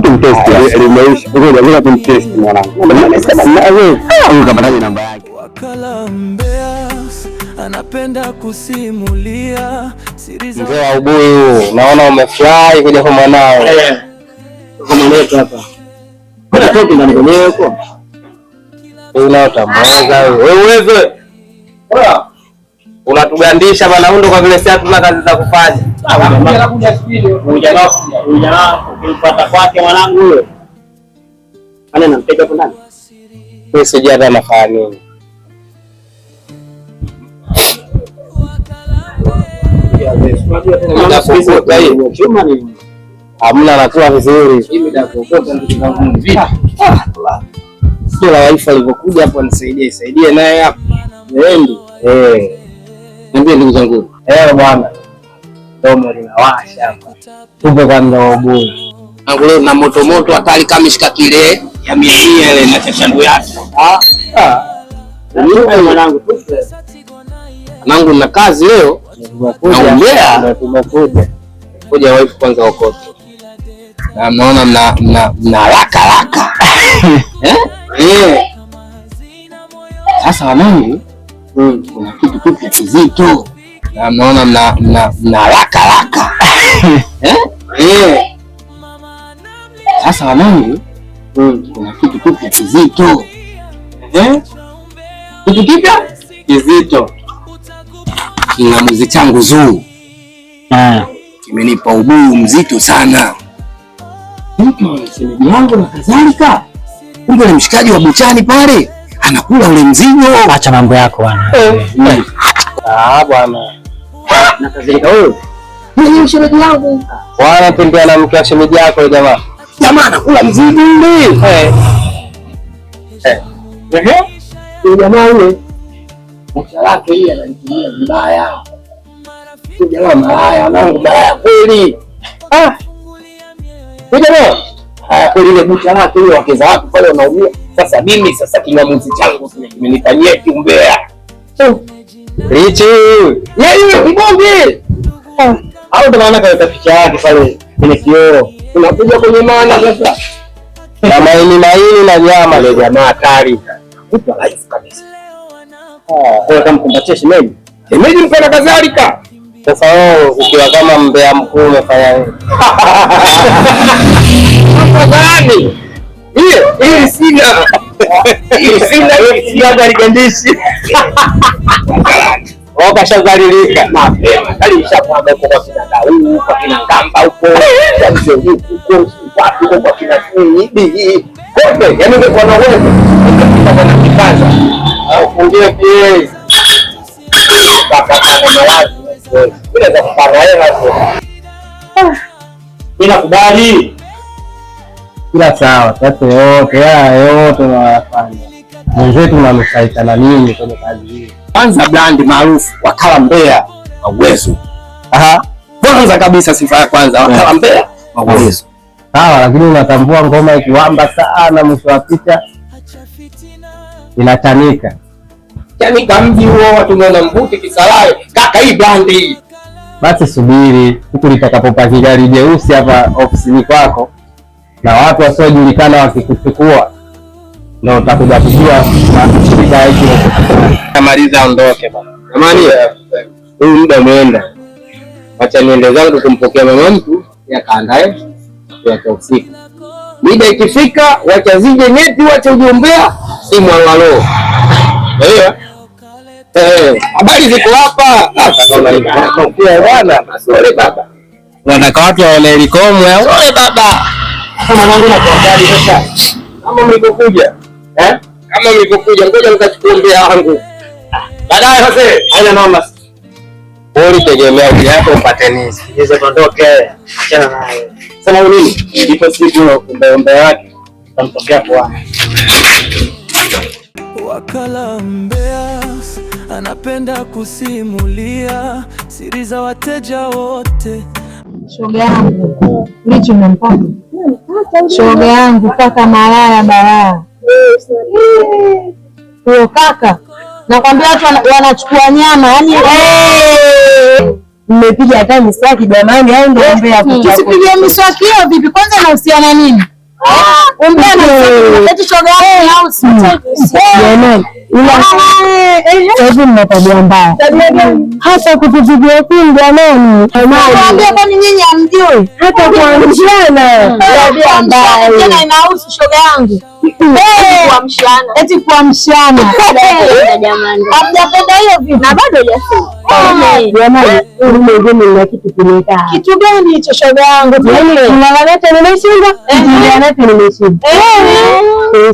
tumtest limeisha. Ngoja tumtest mwanangu. Ukapataje namba yake? Wakala Mbea anapenda kusimulia siri za mzee wa ubuyu. Naona umefurahi kuja kwa mwanao. Kama leo hapa. Kuna toki ndani mwenyewe huko. Wewe utamweza wewe. Unatugandisha bana undo kwa vile sasa tuna kazi za kufanya. Anakuja studio. Ujana ukipata kwake mwanangu huyo. Ana namtega hapo ndani. Wewe sijui hata anafanya nini. Hamna anakuwa vizuri. Sio la wifi alivyokuja hapo nisaidie naye hapo. Ndio. Niambie ndugu zangu. Bwana. Domo linawasha hapa. Tupo kwa ndogo. Angulo na moto hatari kama mishikaki ile ya mia ile na chashandu yake. Ni mwanangu tupe. Mwanangu na kazi leo. Tumekuja. Kuja wifi kwanza okoto. Na mnaona mna haraka. Sasa wanangu, kuna kitu kipya kizito. Na mnaona mna haraka. Sasa wanangu, kuna kitu kipya kizito. Kitu kipya kizito. Kingamuzi changu Zuu. Kimenipa ubuyu mzito sana. Shemeji yangu na kadhalika. Kumbe ni mshikaji wa buchani pale. Anakula ule mzigo. Acha mambo yako bwana. Bwana. Na kadhalika wewe. Ni shemeji yangu. Bwana tembea na mke wa shemeji yako jamaa. Jamaa anakula mzigo ule. Yule jamaa yule. Mke wake yeye ananitumia vibaya. Yule jamaa malaya, nangu malaya kweli. Jamaa. Kweli ile bucha lake ile wakeza watu pale wanaumia. Sasa mimi kingamuzi changu kimenifanyia kiumbea. Richi. Yeye kibonge. Au ndo maana kaweka picha yake pale kwenye kioo. Unakuja kwenye maana sasa. Na maini na nyama ile jamaa hatari. Mtu live kabisa. Kwa kama kumbatia shemeji. Shemeji mpenda kadhalika. Sasa wewe ukiwa kama mbea mkuu umefanya nini? Gani? Hii sina gari gandishi. Kashazalilika. Mapema. Kali ishapanda huko kwa kina Dau, kwa kina Ngamba huko. Huko kwa kina Nini. Kote, yaani kwa na wewe. Kwa kipaza. Ufungie pia. Baka na malazi. Bila za kupanga hela tu. Ninakubali. Kila sawa, sasa yote tunayafanya. Mwenzetu unamshaita na nini kwenye kazi hii? Kwanza brand maarufu Wakala Mbea wa Uwezo. Kwanza kabisa sifa ya kwanza Wakala Mbea wa Uwezo. Sawa, lakini unatambua ngoma ikiwamba sana mwisho wa picha inachanika. Yaani kamji huo watu wanaona mbuti kisalawe. Kaka hii brand hii. Basi subiri siku litakapopaki gari jeusi hapa ofisini kwako na watu wasiojulikana wakikuchukua ndio utakuja kujua na shirika hiki namaliza ondoke bana. Jamani, huu muda umeenda. Acha niende zangu kumpokea mama mtu yakaandae kwa usiku. Mida ikifika wacha zije neti wacha ujiombea simu alalo. Habari ziko hapa. Kwa bwana, masole baba. Wanataka watu waone ilikomo au? Sole baba. Kama mwanangu na kuangalia sasa. Kama mlikokuja. Kama mlikokuja ngoja nikachukue mbea wangu. Baadaye sasa, haina noma. Bora tegemea uje hapo upate nini? Hizo tondoke. Achana naye. Sema nini? Ipo siku mbea yake. Tutamtokea kwa. Wakala Mbea anapenda kusimulia siri za wateja wote. Shoga yangu licho nampaka shoga yangu kaka malaya balaa huyo kaka, nakwambia watu wanachukua nyama yani. Mmepiga hata miswaki jamani, au ndio Mbea kuchapa? Usipige miswaki hiyo vipi? Kwanza inahusiana nini? Eti shoga yangu hivi mna tabia mbaya. Hata kutupigia simu jamani. Naambia kwani nyinyi hamjui? Hata kuamshana. Tabia mbaya. Tena inahusu shoga yangu. Kuamshana. Eti kuamshana. Jamani. Hamjapenda hiyo vipi? Na bado hujasema. Jamani, mimi nina kitu kimeka. Kitu gani hicho shoga yangu? Tunaleta nimeshinda. Tunaleta nimeshinda.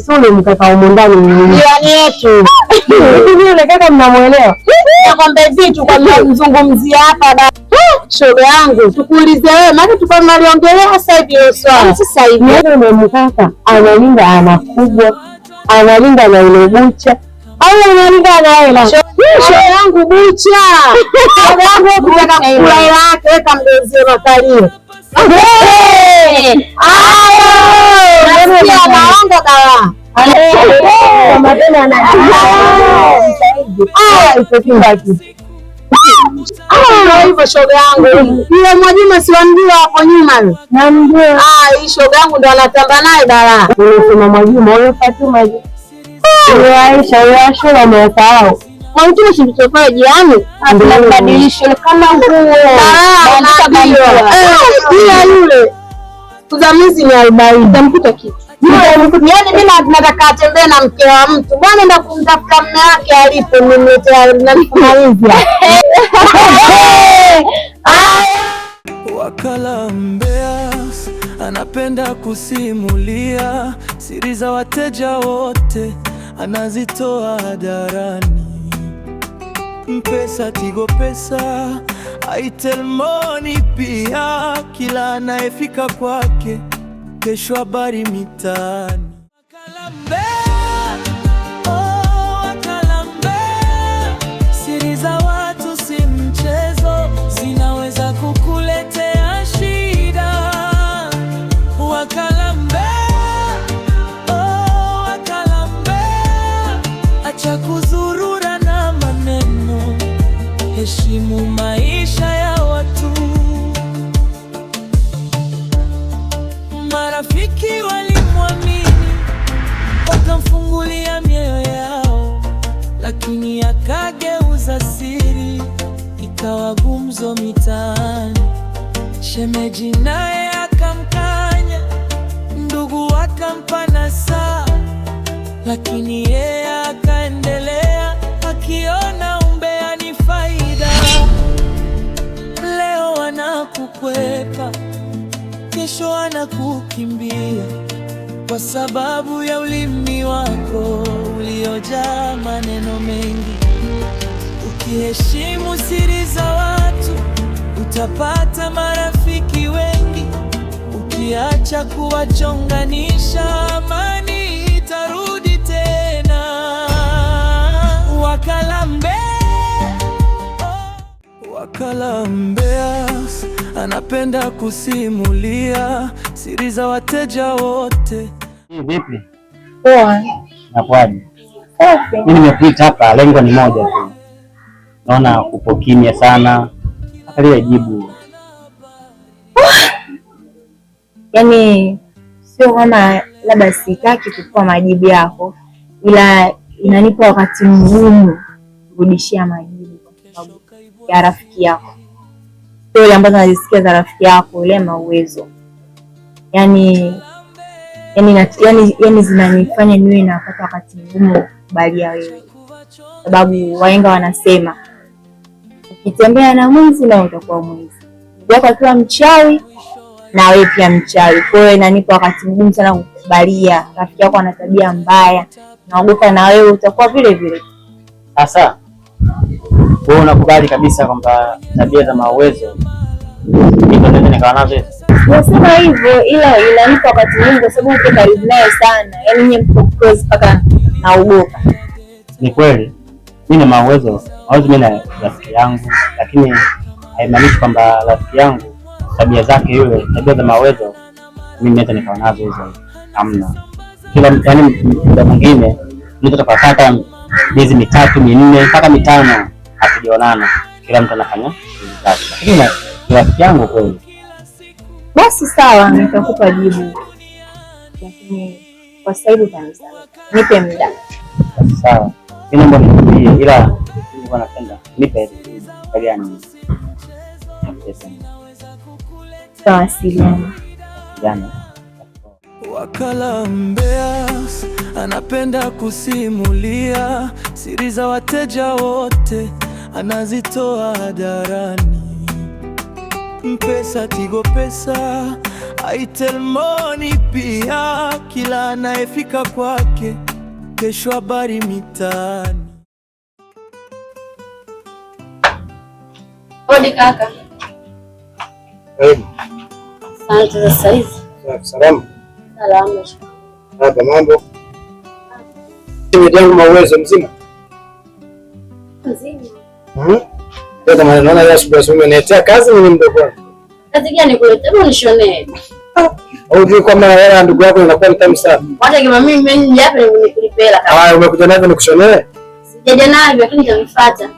Sule mkaka huko ndani ni yetu. Hivi yule kaka mnamuelewa? Nakwambia vitu kwa mzungumzia hapa shoga yangu. Tukuulize wewe, maana tuko tunaliongelea sasa hivi hiyo swala. Sasa hivi yule mkaka analinda ana kubwa, analinda na ile bucha. Au analinda na hela. Shoga yangu bucha. Shoga yangu kutaka kula hela yake, weka mdozie makalio. Nasikia anaonga dawa. Kama tena hivyo shoga yangu. Yule Mwajuma si wamjua hapo nyuma? Namjua. Hii shoga yangu ndo anatamba naye dala. Unasema Mwajuma wewe Fatuma. Aisha Ashura umesahau. Mwajuma si mtofaa jirani. Tunabadilisha kama nguo. Bila yule. Kuzamizi ni 40. Utamkuta kitu. Yaani mimi nataka atembee na mke wa mtu. Bwana enda kumtafuta mume wake alipo nimletea na kumalizia. Wakala mbea anapenda kusimulia siri za wateja wote, anazitoa hadharani. Mpesa, Tigo Pesa, Airtel Money pia, kila anayefika kwake kesho habari mitaani. Wakala mbea, wakala mbea, siri za watu si mchezo, zinaweza kukuletea shida. Wakala mbea, wakala mbea, acha kuzurura na maneno, heshimu maisha ya watu. Marafiki walimwamini wakamfungulia mioyo yao, lakini akageuza siri ikawa gumzo mitaani. Shemeji naye akamkanya, ndugu akampa nasaha, lakini yeye akaendelea akiona umbea ni faida. Leo wanakukwepa, kesho anakukimbia kwa sababu ya ulimi wako uliojaa maneno mengi. Ukiheshimu siri za watu utapata marafiki wengi, ukiacha kuwachonganisha amani itarudi tena. Wakala mbea, wakala mbea anapenda kusimulia siri za wateja wote. Vipi? Poa. Nakwaje? Mimi nimekuita hapa, lengo ni moja tu. Naona upo kimya sana. Angalia jibu. Yaani sio kama labda sitaki kukupa majibu yako, ila inanipa wakati mgumu kurudishia majibu kwa sababu ya rafiki yako. Stori ambazo nazisikia za rafiki yako yule Mauwezo, yani zinanifanya niwe napata wakati mgumu kukubalia wewe, sababu wahenga wanasema ukitembea na mwizi na utakuwa mwizi, ndugu yako akiwa mchawi na wewe pia mchawi. Kwa hiyo inanipa wakati mgumu sana kukubalia rafiki yako ana tabia mbaya, naogopa na wewe utakuwa vile vile. Sasa wewe unakubali kabisa kwamba tabia za Mauwezo ndio ndio nikawa nazo? Nasema hivyo, ila inanipa wakati mwingi kwa sababu uko karibu naye sana, yaani nyinyi mko close mpaka naogopa. Ni kweli mimi na Mauwezo mimi na rafiki yangu, lakini haimaanishi kwamba rafiki yangu tabia zake yule, tabia za Mauwezo mimi hata nikawa nazo hizo. Hamna. Kila yaani muda mwingine mtu atakapata miezi 3, 4 mpaka 5 akionana, kila mtu anafanya kazi zake. Lakini rafiki yangu kweli. Basi sawa, nitakupa jibu. lakini kwa sasa hivi utanisamehe. Nipe muda. Sawa. Mimi naomba nikwambie, ila nilikuwa napenda nipe gani? Tawasiliana. Wakala mbea anapenda kusimulia siri za wateja wote, anazitoa hadharani. Mpesa, Tigo Pesa, Airtel Money pia, kila anayefika kwake kesho habari mitaani. Odi kaka. Asante za saizi. Salamu. Salama. Hapa mambo. Nimejangu mawezo mzima. Mzima. Ndio maana naona leo asubuhi umeniletea kazi mimi mdogo wangu. Kazi gani kuletea unishonee? Hujui kwamba wewe ndugu yako inakuwa ni tamu sana. Wacha kama mimi nje hapa nikulipela kama. Haya, umekuja navyo nikushonee? Sijaja navyo lakini nitavifuata.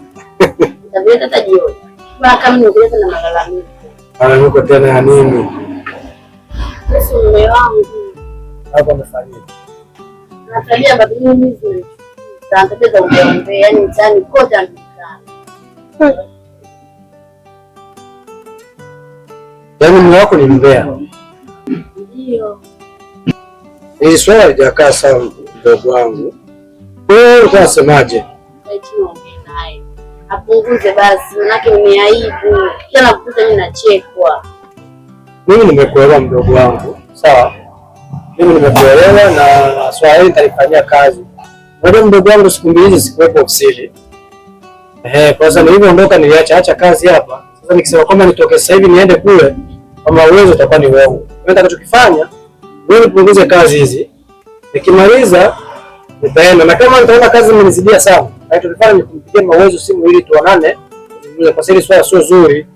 Nitavileta hata jioni. Kama nikuleta na malalamiko. Malalamiko tena ya nini? Sio mume wangu. Hapo amefanyia. Natabia babu mimi hizi. Tangateza uombe, yani mtani kote anataka. Yaani mume wako ni mbea. Ndio. Hii swala haijakaa sawa mdogo wangu. Wewe utasemaje? Apunguze basi, manake ni aibu. Kila nakuta mimi nachekwa. Mimi nimekuelewa mdogo wangu. Sawa? Mimi nimekuelewa na swala hili nitalifanyia kazi. Unajua mdogo wangu siku mbili hizi sikuwepo ofisini. Kwa sababu nilivyoondoka niliacha kazi hapa. Sasa nikisema kwamba nitoke sasa hivi niende kule, kama uwezo utakuwa ni wewe. Mimi nitakachokifanya, wewe nipunguze kazi hizi. Nikimaliza nitaenda, na kama nitaona kazi imenizidia sana, tulifanya nikumpigie Mawezo simu ili tuonane. Kwa sababu swala sio zuri.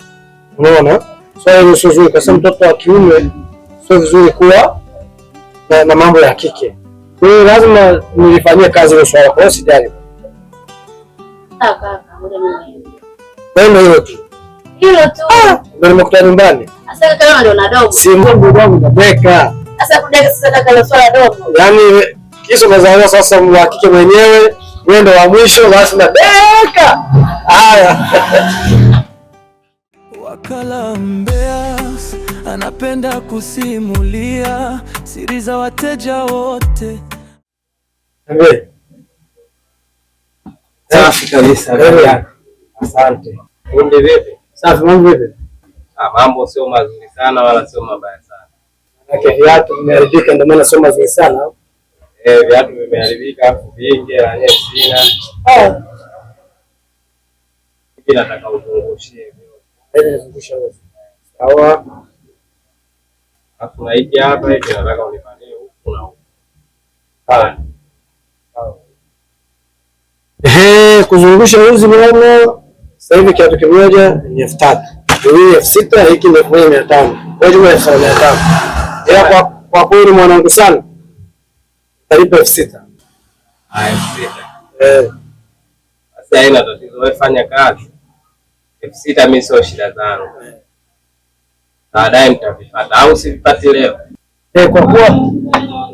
Unaona? Swala sio zuri kwa sababu mtoto wa kiume sio vizuri kuwa na mambo ya kike. Kwa hiyo lazima nilifanyie kazi hiyo swala, kwa hiyo sijali. Kaka, ngoja mimi. Ndio hiyo tu. Hilo tu. Ndio nimekuta nyumbani. Sasa kama ndio na dogo. Si mdogo wangu nabeka. Sasa kudeka sasa kama swala dogo. Yaani kisha mazao sasa wa kike mwenyewe, wewe ndio wa mwisho basi nabeka. Haya. Wakala mbea anapenda kusimulia siri za wateja wote. Safi kabisa. Asante. Undi vipi? Safi, mambo vipi? Mambo sio mazuri sana wala sio mabaya sana. Yake viatu vimeharibika ndio maana sio mazuri sana. Viatu vimeharibika afu vingi na yeye sina. Mimi nataka uzungushie. Nizungusha wewe. Sawa. Afu na hiki hapa hiki nataka unifanyie huku na huku. Kuzungusha uzi bwana. Sasa hivi kiatu kimoja ni 3000. Hii 6000, hiki ni 1500. Kwa hiyo 1500. Ila kwa kweli mwanangu sana. Talipa 6000. Haya 6000. Sasa ina tatizo, wewe fanya kazi. 6000 mimi sio shida zangu. Baadaye nitavipata au sivipati leo. Kwa kuwa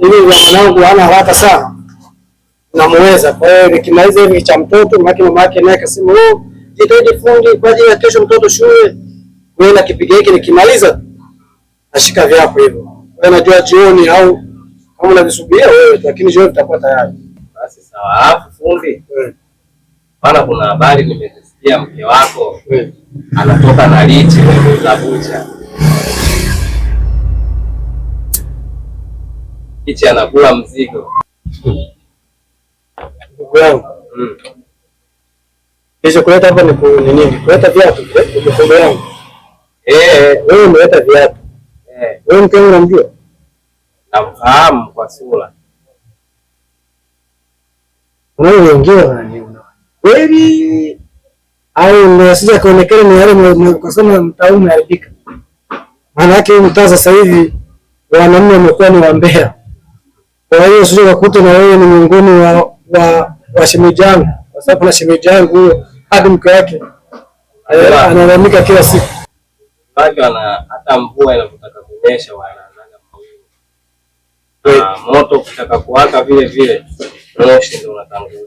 ili mwanangu hana haraka sana. Namuweza. Kwa hiyo nikimaliza hivi cha mtoto, mama yake naye akasema, jitahidi fundi kwa ajili ya kesho mtoto shule. Wewe na kipiga hiki nikimaliza nashika vyako hivyo. Wewe unajua jioni au kama unavisubiria wewe, lakini jioni tutakuwa tayari. Basi sawa. Alafu fundi. Maana kuna habari nimesikia mke wako anatoka na lichi za bucha. Lichi anakula mzigo. Ndugu yangu. Kisha kuleta hapa ni nini? Kuleta viatu vile mkono yangu. Wewe umeleta viatu. Wewe mke wangu unamjua? Namfahamu kwa sura. Wewe ongea unaniona. Kweli au ndio sija kuonekana ni wale kwa sababu mtaume umeharibika. Maana yake mtaa sasa hivi wanaume wamekuwa ni wambea. Kwa hiyo sio kukuta na wewe ni miongoni wa shemeji yangu. Kwa sababu kuna shemeji yangu huyo hadi mke wake analalamika kila siku. Bado hata mvua inapotaka kunyesha wanaanza mawingu. moto ukitaka kuwaka vile vile moshi ndio unatangulia.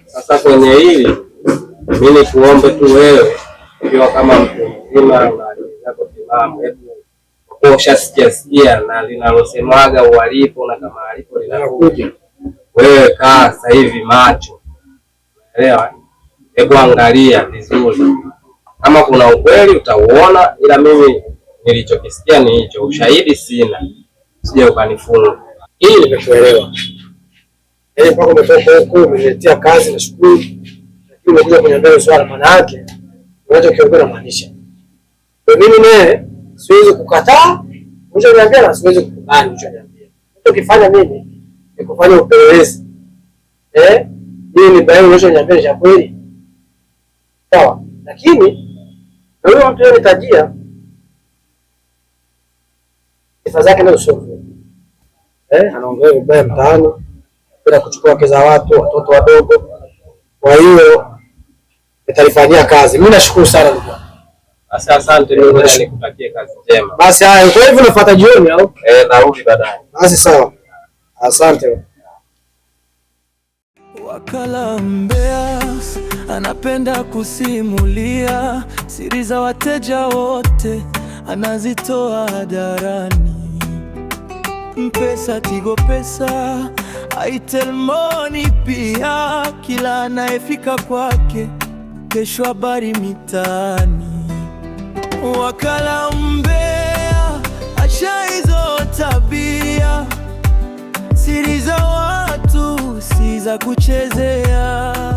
Sasa kwenye hili mimi nikuombe tu wewe, ukiwa kama mtu mzima na akili zako timamu, kwa ushasikia na linalosemwaga ualipo na kama alipo linakuja, wewe kaa sasa hivi macho, unaelewa? Hebu angalia vizuri, kama kuna ukweli utauona, ila mimi nilichokisikia ni hicho, ushahidi sina, sije ukanifunga. Hii nimekuelewa. Yaani mpaka umetoka huko umeniletea kazi na shughuli, lakini umekuja kuniambia swala, maana yake unachokiongea maanisha. Kwa mimi naye siwezi kukataa unachoniambia na siwezi kukubali unachoniambia. Ukifanya mimi ni kufanya upelelezi. Hii ni baadhi unachoniambia ni kweli. Sawa. Lakini na huyo mtu anitajia sifa zake na usofu. Anaongea vibaya mtaani bila kuchukua wake za watu, watoto wadogo. Kwa hiyo nitalifanyia kazi. Mimi nashukuru sana ndugu. Asante, mimi nikutakie kazi njema. Basi haya, kwa hivyo nafuata jioni au? Narudi baadaye. Basi sawa. Asante. Wakala Mbeas anapenda kusimulia siri za wateja wote, anazitoa hadharani. Mpesa, Tigo Pesa, Airtel Money pia, kila anayefika kwake kesho habari mitaani. Wakala Mbea, acha hizo tabia, siri za watu si za kuchezea.